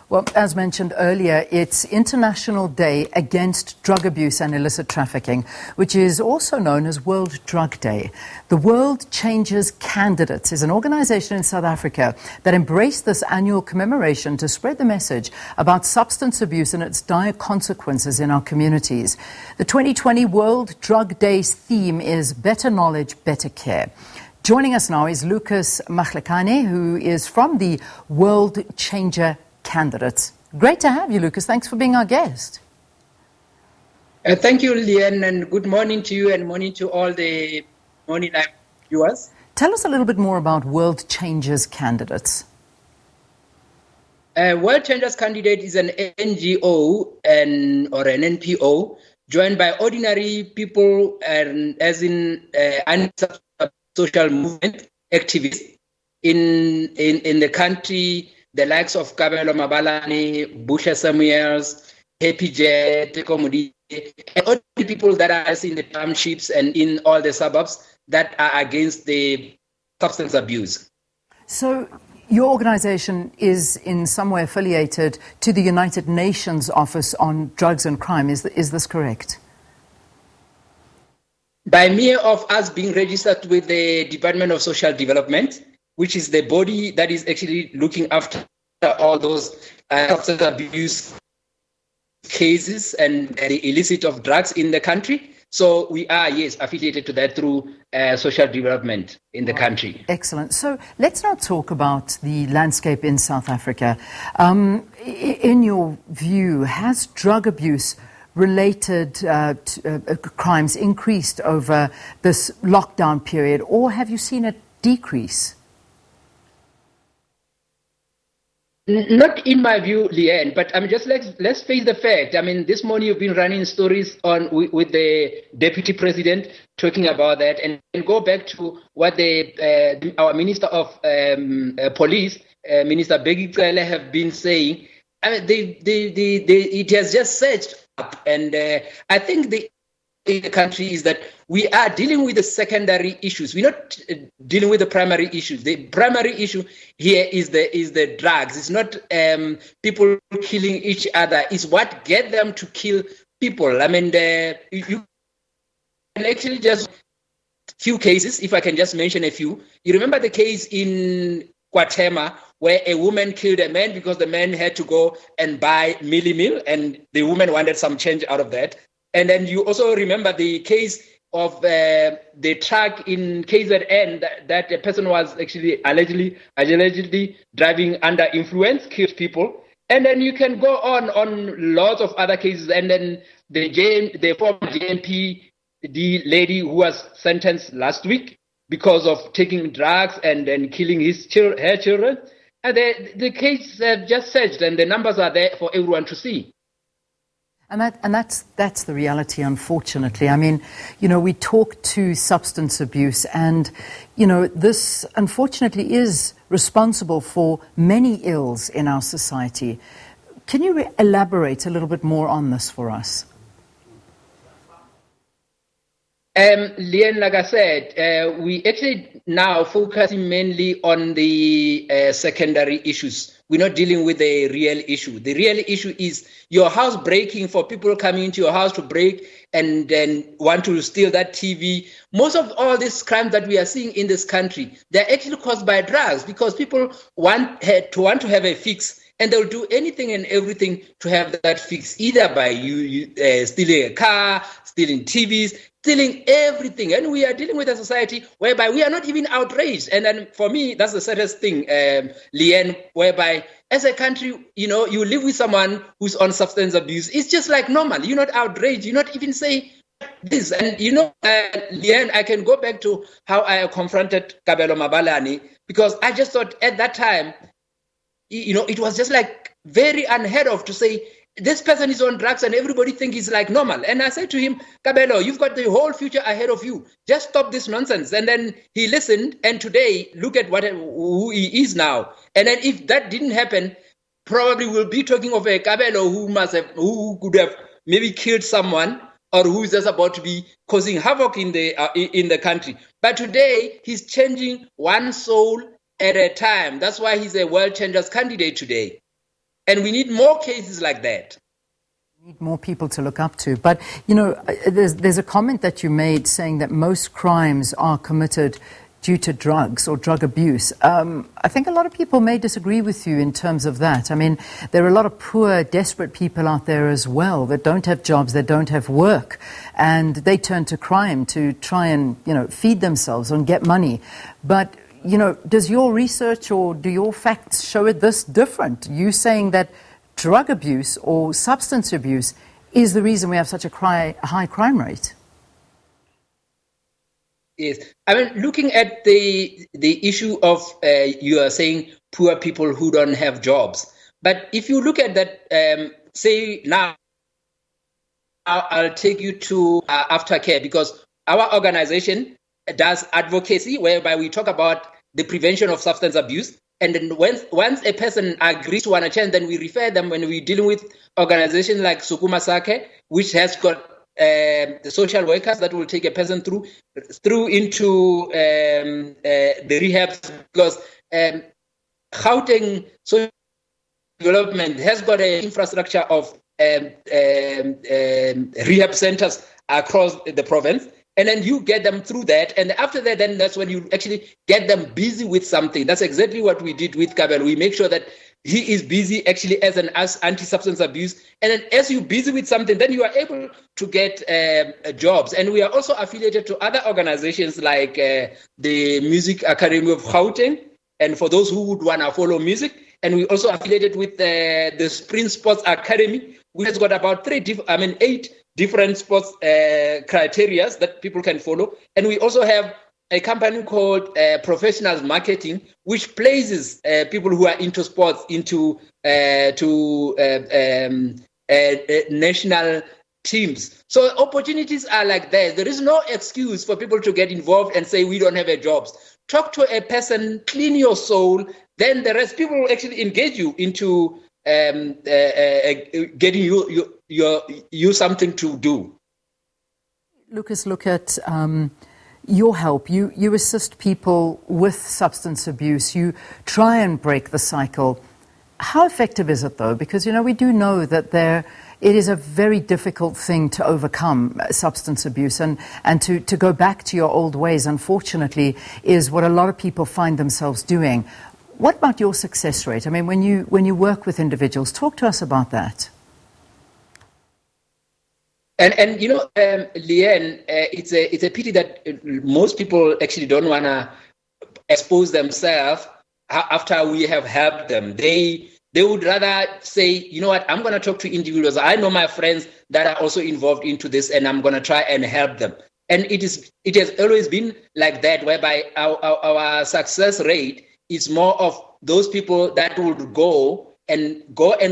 Well, as mentioned earlier, it's International Day Against Drug Abuse and Illicit Trafficking, which is also known as World Drug Day. The World Changers Candidates is an organization in South Africa that embraced this annual commemoration to spread the message about substance abuse and its dire consequences in our communities. The 2020 World Drug Day's theme is Better Knowledge, Better Care. Joining us now is Mahlakgane, who is from the World Changer Candidates. Great to have you, Lucas. Thanks for being our guest. Thank you, Leanne, and good morning to you and morning to all the Morning Live viewers. Tell us a little bit more about World Changers Candidates. World Changers Candidate is an NGO or an NPO joined by ordinary people and as in social movement activists in the country, the likes of Kabelo Mahlakgane, Busha Samuels, Happy Jet, Komudi, and all the people that are in the townships and in all the suburbs that are against the substance abuse. So your organization is in some way affiliated to the United Nations Office on Drugs and Crime. Is this correct? By mere of us being registered with the Department of Social Development, which is the body that is actually looking after all those substance abuse cases and the illicit of drugs in the country. So we are, yes, affiliated to that through social development in the country. Excellent. So let's now talk about the landscape in South Africa. In your view, has drug abuse related crimes increased over this lockdown period, or have you seen it decrease? Not in my view, Leanne, but just let's face the fact. This morning you've been running stories on with the deputy president talking about that, and go back to what our minister of police, Minister Bheki Cele, have been saying. It has just surged up, and I think the country is that we are dealing with the secondary issues. We're not dealing with the primary issues. The primary issue here is the drugs. It's not people killing each other. It's what get them to kill people. You can actually just few cases, if I can just mention a few. You remember the case in Kwatema where a woman killed a man because the man had to go and buy Millie Meal and the woman wanted some change out of that. And then you also remember the case of the truck in KZN that a person was actually allegedly driving under influence, killed people. And then you can go on lots of other cases. And then the former JMP, the lady who was sentenced last week because of taking drugs and then killing her children. And the case just surged, and the numbers are there for everyone to see. And that's the reality, unfortunately. We talk to substance abuse, and this unfortunately is responsible for many ills in our society. Can you elaborate a little bit more on this for us? Leanne, like I said, we actually now focusing mainly on the secondary issues. We're not dealing with the real issue. The real issue is your house breaking, for people coming into your house to break and then want to steal that TV. Most of all these crimes that we are seeing in this country, they're actually caused by drugs because people want to have a fix. And they'll do anything and everything to have that fix, either by you stealing a car, stealing TVs, stealing everything. And we are dealing with a society whereby we are not even outraged. And then for me, that's the saddest thing, Leanne, whereby as a country, you live with someone who's on substance abuse. It's just like normal. You're not outraged. You're not even saying this. And Leanne, I can go back to how I confronted Kabelo Mahlakgane, because I just thought at that time, it was just like very unheard of to say this person is on drugs and everybody thinks it's like normal. And I said to him, Kabelo, you've got the whole future ahead of you. Just stop this nonsense. And then he listened. And today, look at who he is now. And then if that didn't happen, probably we'll be talking of a Kabelo who could have maybe killed someone, or who is just about to be causing havoc in the country. But today, he's changing one soul at a time. That's why he's a World Changers candidate today. And we need more cases like that. Need more people to look up to. But, you know, there's a comment that you made saying that most crimes are committed due to drugs or drug abuse. I think a lot of people may disagree with you in terms of that. I mean, there are a lot of poor, desperate people out there as well that don't have jobs, that don't have work, and they turn to crime to try and, you know, feed themselves and get money. But, you know, does your research or do your facts show it this different? You saying that drug abuse or substance abuse is the reason we have such a high crime rate? Yes, I mean, looking at the issue of you are saying poor people who don't have jobs, but if you look at that, say now, I'll take you to Aftercare, because our organization does advocacy whereby we talk about the prevention of substance abuse. And then once a person agrees to a change, then we refer them when we're dealing with organizations like Sukuma Sake, which has got the social workers that will take a person through into the rehabs, because Gauteng social development has got an infrastructure of rehab centers across the province. And then you get them through that. And after that, then that's when you actually get them busy with something. That's exactly what we did with Kabel. We make sure that he is busy actually as anti-substance abuse. And then as you're busy with something, then you are able to get jobs. And we are also affiliated to other organizations like the Music Academy of Gauteng. And for those who would want to follow music. And we also affiliated with the Spring Sports Academy, which has got about 8 different sports criteria that people can follow. And we also have a company called Professionals Marketing, which places people who are into sports into national teams. So opportunities are like that. There is no excuse for people to get involved and say we don't have a jobs. Talk to a person, clean your soul, then the rest people will actually engage you into getting you something to do. Lucas, look at your help. You assist people with substance abuse. You try and break the cycle. How effective is it, though? Because, you know, we do know that it is a very difficult thing to overcome substance abuse, and to go back to your old ways, unfortunately, is what a lot of people find themselves doing. What about your success rate? I mean, when you work with individuals, talk to us about that. And you know, Leanne, it's a pity that most people actually don't want to expose themselves after we have helped them. They would rather say, you know what, I'm going to talk to individuals. I know my friends that are also involved into this, and I'm going to try and help them. And it has always been like that, whereby our success rate is more of those people that would go and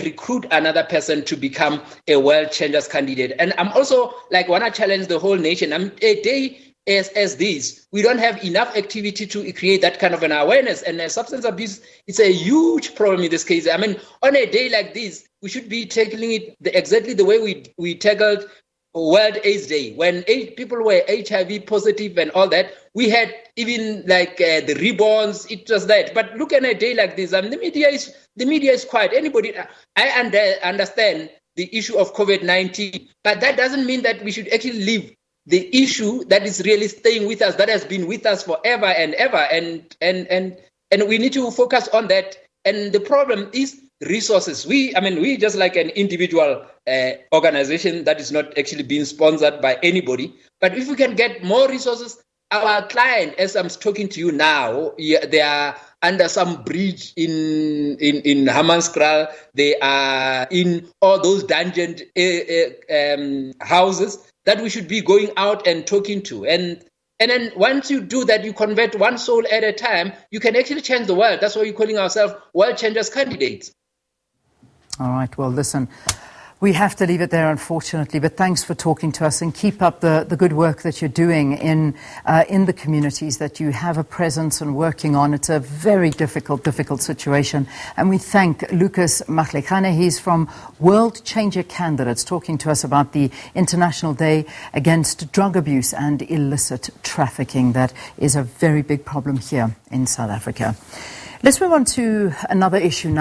recruit another person to become a world changers candidate. And I'm also want to challenge the whole nation. A day as this, we don't have enough activity to create that kind of an awareness. And substance abuse is a huge problem in this case. I mean, on a day like this, we should be tackling it exactly the way we tackled World AIDS Day, when people were HIV positive and all that. We had even the reborns. It was that. But look at a day like this, the media is quiet. Anybody, I understand the issue of COVID-19, but that doesn't mean that we should actually leave the issue that is really staying with us, that has been with us forever and ever, and we need to focus on that. And the problem is resources. We just like an individual organization that is not actually being sponsored by anybody. But if we can get more resources, our client, as I'm talking to you now, they are under some bridge in Hammanskraal. They are in all those dungeon houses that we should be going out and talking to. And then once you do that, you convert one soul at a time, you can actually change the world. That's why we're calling ourselves world changers candidates. All right, well, listen, we have to leave it there, unfortunately, but thanks for talking to us, and keep up the good work that you're doing in the communities that you have a presence and working on. It's a very difficult situation. And we thank Lucas Mahlakgane. He's from World Changer Candidates, talking to us about the International Day Against Drug Abuse and Illicit Trafficking. That is a very big problem here in South Africa. Let's move on to another issue now.